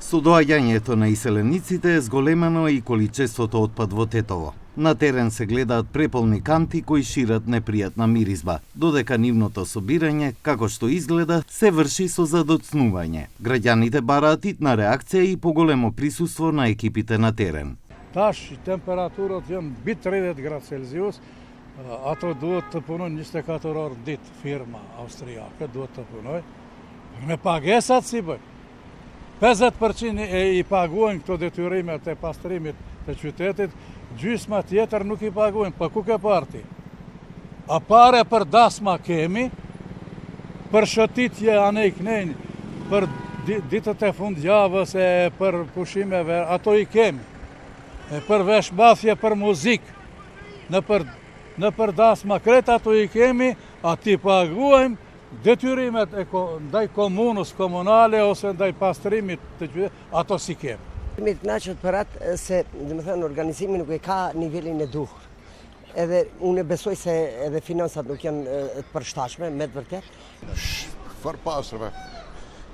Со доаѓањето на иселениците е зголемено и количеството отпад во Тетово. На терен се гледаат преполни канти кои шират непријатна миризба, додека нивното собирање, како што изгледа, се врши со задоцнување. Граѓаните бараат итна реакција и поголемо присуство на екипите на терен. Таш температурата јан би 30 град Целзиус, ато дуhet të punojnë 24 orë ditë firma austriake, duhet të punojnë. Me pagesat si bëj. 50% i paguajnë këto detyrimet e pastrimit të qytetit, gjysma tjetër nuk i paguajnë, pa ku ke parti? A pare për dasma kemi, për shëtitje anë i knenjë, për ditët e fundjavës e për pushimeve, ato i kemi. Për veshmbathje, për muzikë, në për dasma kret ato i kemi, ati paguajmë detyrimet ndaj komunës komunale ose ndaj pastrimit të qytetit, ato si kemi. Me të kënaqur për atë se, domethënë, organizimi nuk e ka nivelin e duhur. Edhe unë besoj se edhe financat nuk janë të përshtatshme, me të vërtet. Çfarë pasrave?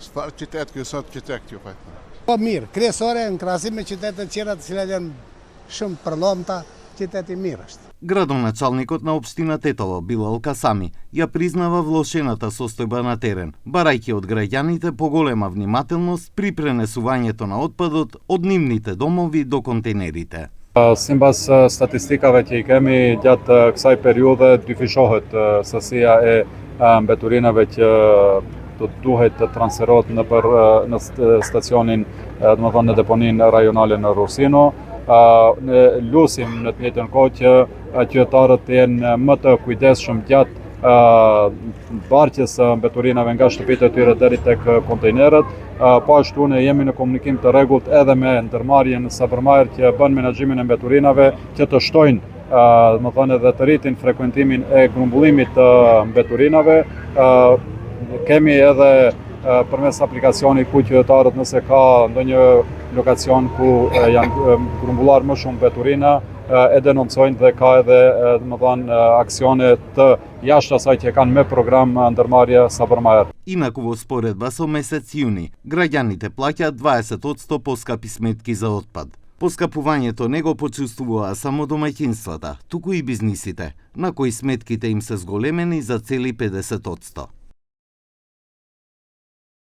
Çfarë qytet ky sot qytet ju fat. Po mirë, kryesore në krahasim me qytetet tjera të cilat janë shumë përllomta, qyteti mirë është. Градоначалникот на општина Тетово, Билал Касами, ја признава влошената состојба на терен, барајќи од граѓаните поголема внимателност при пренесувањето на отпадот од нивните домови до контейнерите. Simbas statistikave që i kemi gjatë kësaj periudhe, dyfishohet sasia e mbeturinave që do duhet të transferohet në stacionin, domethënë në deponinë rajonale në Rusino. Ne lusim në të njëjtën kohë që qytetarët të jenë më të kujdesshëm gjatë barqjes së mbeturinave nga shtëpitë e tyre deri tek kontejnerët. Po ashtu ne jemi në komunikim të rregullt edhe me ndërmarrjen Sabërmajer që bën menaxhimin e mbeturinave që të shtojnë domethënë edhe të rritin frekuentimin e grumbullimit të mbeturinave. Kemi edhe përmes aplikacionit ku qytetarët nëse ka ndonjë lokacion ku janë grumbulluar më shumë mbeturina, e denoncojnë dhe ka edhe domethënë aksione të jashtë asaj që kanë me program ndërmarrje Sabërmajer. Инаку во споредба со месец јуни, граѓаните плаќаат 20% поскапи сметки за отпад. Поскапувањето не го почувствуваа само домаќинствата, туку и бизнисите, на кои сметките им се зголемени за цели 50%.